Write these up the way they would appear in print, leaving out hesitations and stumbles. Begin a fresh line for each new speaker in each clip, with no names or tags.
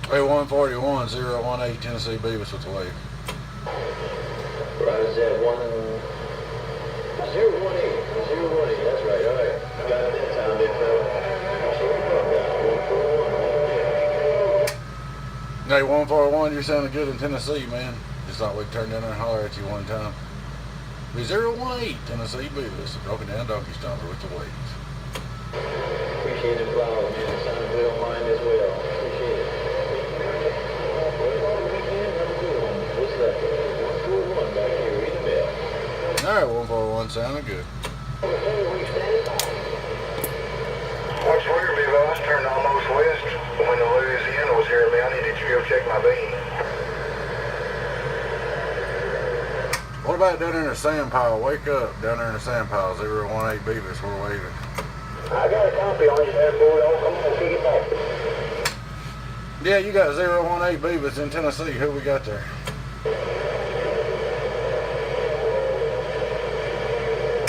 Hey, 141, 018 Tennessee Beavis with the wave.
Right, is that 018, that's right, all right. Got it that time, big fella.
Hey, 141, you're sounding good in Tennessee, man. Just thought we'd turn down there and holler at you one time. Be 018 Tennessee Beavis, a broken down donkey stomper with the wave.
Appreciate the flowers, man. It sounded good on mine as well. Appreciate it. What's that? 141 back here, read the bell.
Alright, 141, sounding good.
What's weird, Levi's turned almost west when the Louisiana was here, man. I needed to go check my bean.
What about down there in the sand pile? Wake up down there in the sand pile, 018 Beavis, we're waving.
I got a copy on you there, boy. Come on, kick it back.
Yeah, you got 018 Beavis in Tennessee. Who we got there?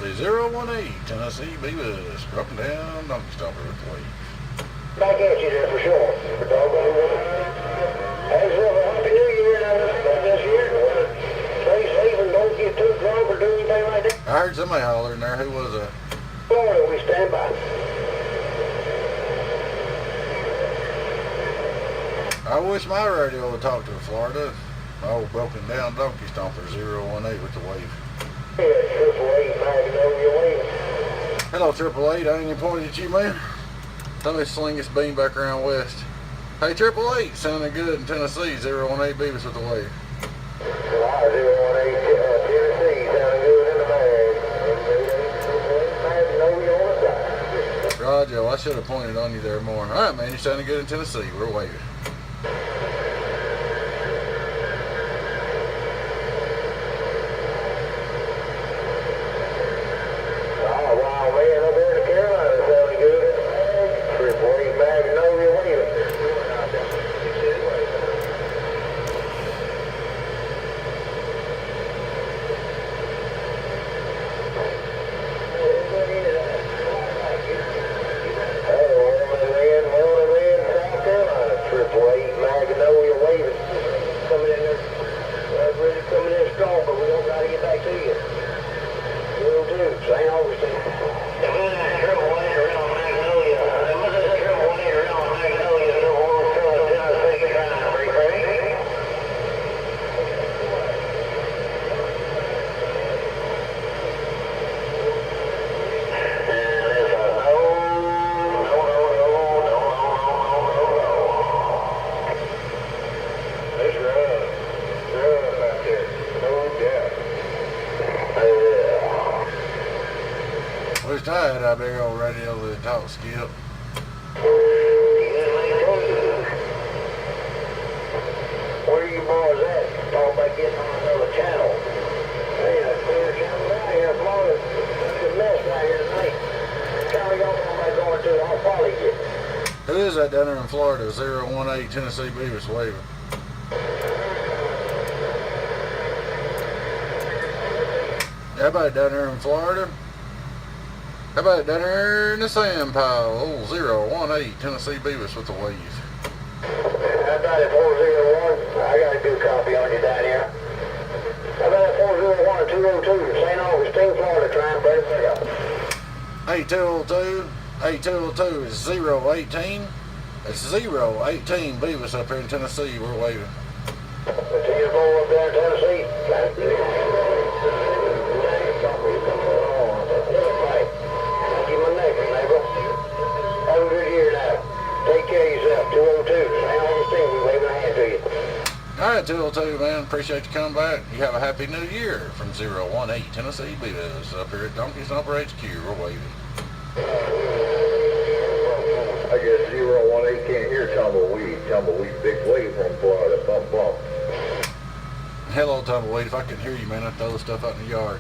The 018 Tennessee Beavis, broken down donkey stomper with the wave.
Back at you there for sure. For doggone it. Have yourself a happy new year this year. Stay safe and don't get too drunk or do anything like that.
I heard somebody hollering there. Who was that?
Florida, we stand by.
I wish my radio would talk to Florida. Oh, broken down donkey stomper 018 with the wave.
Yeah, 888, Magnolia Wave.
Hello, 888. I ain't even pointed at you, man. Let me sling this beam back around west. Hey, 888, sounding good in Tennessee. 018 Beavis with the wave.
018 Tennessee, sounding good in the bag. Magnolia on the side.
Roger, I should have pointed on you there more. All right, man, you're sounding good in Tennessee. We're waving.
Magnolia waving. Coming in there. Really coming in strong, but we don't got to get back to you. Will do. St. Augustine. There was a triple eight around Magnolia. There was a triple eight around Magnolia. No one from Tennessee trying to break break.
Wish I had that big old radio that talk skip.
Where you boys at? Talk about getting on another channel. Hey, a clear channel down here, Florida. It's a mess right here tonight. Channel y'all want going to, I'll follow you.
Who is that down there in Florida? 018 Tennessee Beavis waving. Everybody down there in Florida? How about down there in the sand pile? Oh, 018 Tennessee Beavis with the wave.
How about it, 401? I got a good copy on you down here. How about it, 401 or 202? St. Augustine, Florida, trying to break it up.
8202. 8202 is 018. It's 018 Beavis up here in Tennessee. We're waving.
The T-4 up there in Tennessee. Have a good year now. Take care of yourself. 202. St. Augustine, we waving a hand to you.
All right, 202, man. Appreciate you coming back. You have a happy new year from 018 Tennessee Beavis up here at Donkey Stomper HQ. We're waving.
I guess 018 can't hear tumbleweed. Tumbleweed, big wave from Florida. Bump, bump.
Hello, Tumbleweed. If I can hear you, man, I'd throw the stuff out in the yard.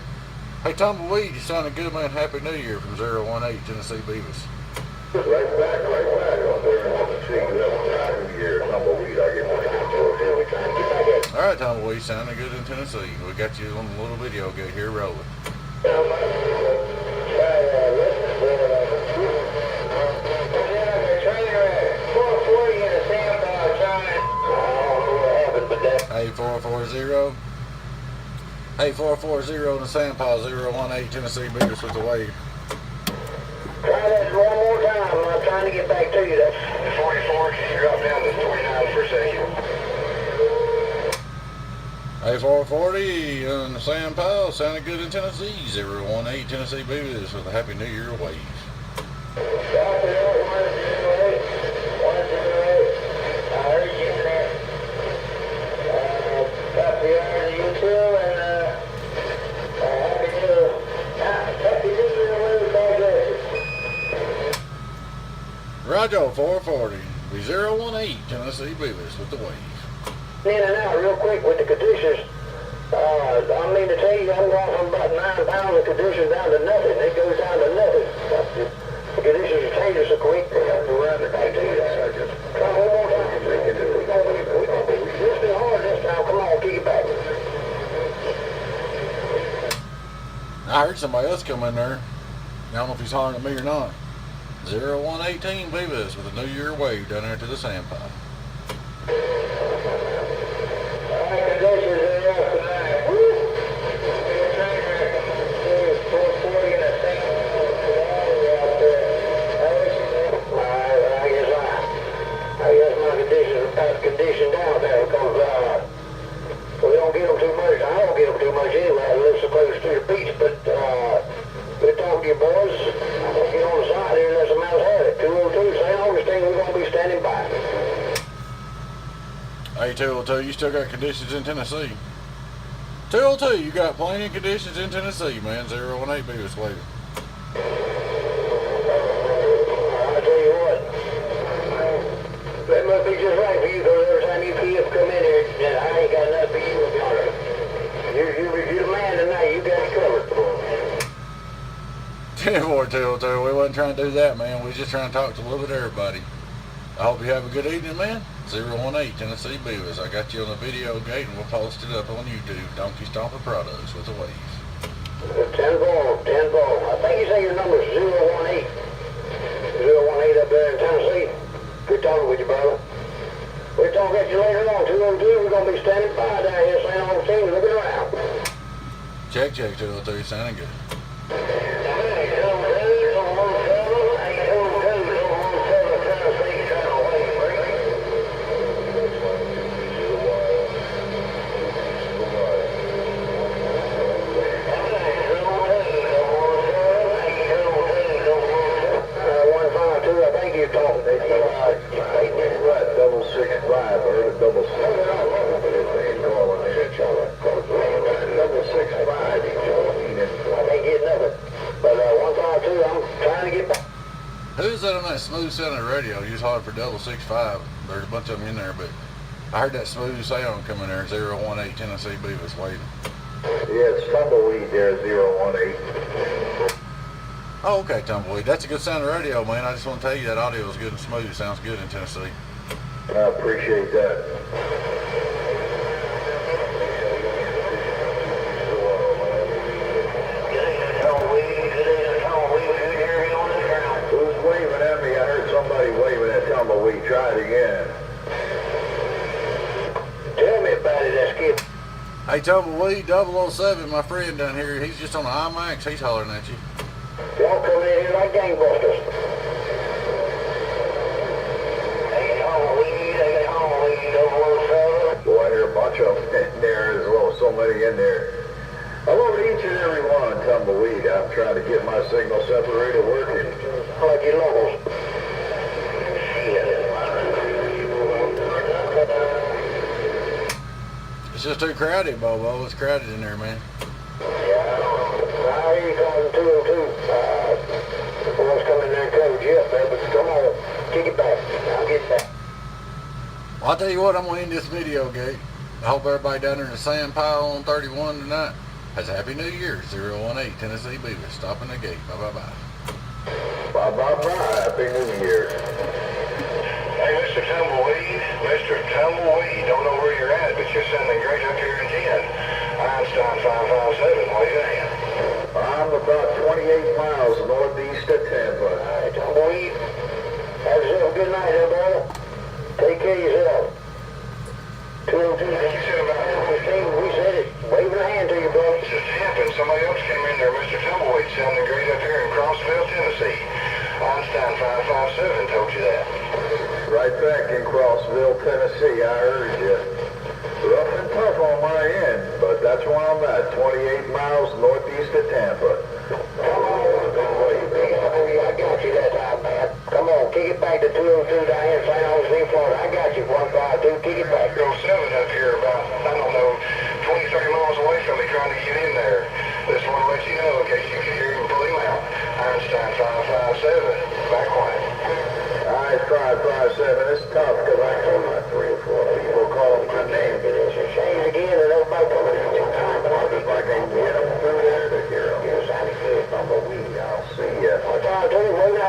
Hey, Tumbleweed, you sounding good, man. Happy New Year from 018 Tennessee Beavis.
Right back on there in Tennessee. That was New Year. Tumbleweed, I get money.
All right, Tumbleweed, sounding good in Tennessee. We got you on a little video go here rolling.
Trailer at 440 in a sand bar trying
8440 in the sand pile, 018 Tennessee Beavis with the wave.
Try that one more time. I'm trying to get back to you. That's
44, can you drop down to 29 for a second?
8440 in the sand pile, sounded good in Tennessee, 018 Tennessee Beavis with a Happy New Year wave.
copy that 108. 108. I heard you in there. Copy on you too, and happy New Year with back there.
Roger, 440, be 018 Tennessee Beavis with the wave.
In and out real quick with the conditions. I mean to tell you, I'm going from about 9 pounds of conditions down to nothing. It goes down to nothing. The conditions are changing so quick. They have to run it back to you. Try one more time. We're going to be listening hard this time. Come on, kick it back.
I heard somebody else come in there. I don't know if he's hollering at me or not. 0118 Beavis with a New Year wave down there to the sand pile.
Condition down there because we don't get them too much. I don't get them too much anyway. I live so close to the beach, but good talking to you boys. I'm going to get on the side here and let some else have it. 202 St. Augustine, we're going to be standing by.
Hey, 202, you still got conditions in Tennessee. 202, you got plenty of conditions in Tennessee, man. 018 Beavis waving.
I tell you what, that must be just right for you because every time you kids come in here, I ain't got nothing for you up yonder. You're the man tonight. You got it covered.
10-4-202, we wasn't trying to do that, man. We was just trying to talk to a little bit of everybody. I hope you have a good evening, man. 018 Tennessee Beavis. I got you on the video gate and we'll post it up on YouTube. Donkey Stomper Products with a wave.
10 ball. I think you say your number's 018. 018 up there in Tennessee. Good talking with you, brother. We'll talk at you later on. 202, we're going to be standing by down here, St. Augustine, looking around.
Check, 202, sounding good. Who's that on that smooth sounding radio? You just hollered for 665. There's a bunch of them in there, but I heard that smooth sound coming there. 018 Tennessee Beavis waiting.
Yeah, it's tumbleweed there, 018.
Oh, okay, Tumbleweed. That's a good sounding radio, man. I just want to tell you that audio is good and smooth. Sounds good in Tennessee.
I appreciate that. Who's waving at me? I heard somebody waving at Tumbleweed. Try it again.
Tell me about it, that skip.
Hey, Tumbleweed 007, my friend down here, he's just on the IMAX. He's hollering at you.
Y'all coming in here like gangbusters.
Boy, I hear a bunch of them in there as well. So many in there. I love each and every one, Tumbleweed. I'm trying to get my signal separator working.
Like your locals.
It's just too crowded, Bobo. It's crowded in there, man.
Yeah, I hear you calling 202. The boys come in there and cover you up there, but come on, kick it back. I'll get back.
Well, I'll tell you what, I'm going to end this video, Gate. I hope everybody down there in the sand pile on 31 tonight has a Happy New Year. 018 Tennessee Beavis. Stopping the gate. Bye-bye-bye.
Bye-bye-bye. Happy New Year.
Hey, Mr. Tumbleweed. Mr. Tumbleweed. Don't know where you're at, but you're sounding great up here in 10. Einstein 557. What are you saying?
I'm about 28 miles northeast of Tampa.
All right, Tumbleweed. Have yourself a good night, everybody. Take care of yourself. 202.
You said about
15. We said it. Waving a hand to you, brother.
Right back in Crossville, Tennessee. I heard you. Rough and tough on my end, but that's where I'm at, 28 miles northeast of Tampa.
Come on, I got you that time, man. Come on, kick it back to 202 down here in St. Augustine, Florida. I got you, 152, kick it back.
Go 7 up here about, I don't know, 20, 30 miles away from me trying to get in there. Just want to let you know in case you can hear him pull him out. Einstein 557, back one.
Alright, 557, it's tough because I told my 3 or 4 people calling my name.
It's a shame again that everybody coming in your time, but
If I can get them through there to hear them.
you're sounding good, Tumbleweed.
I'll see ya.
What time, 20,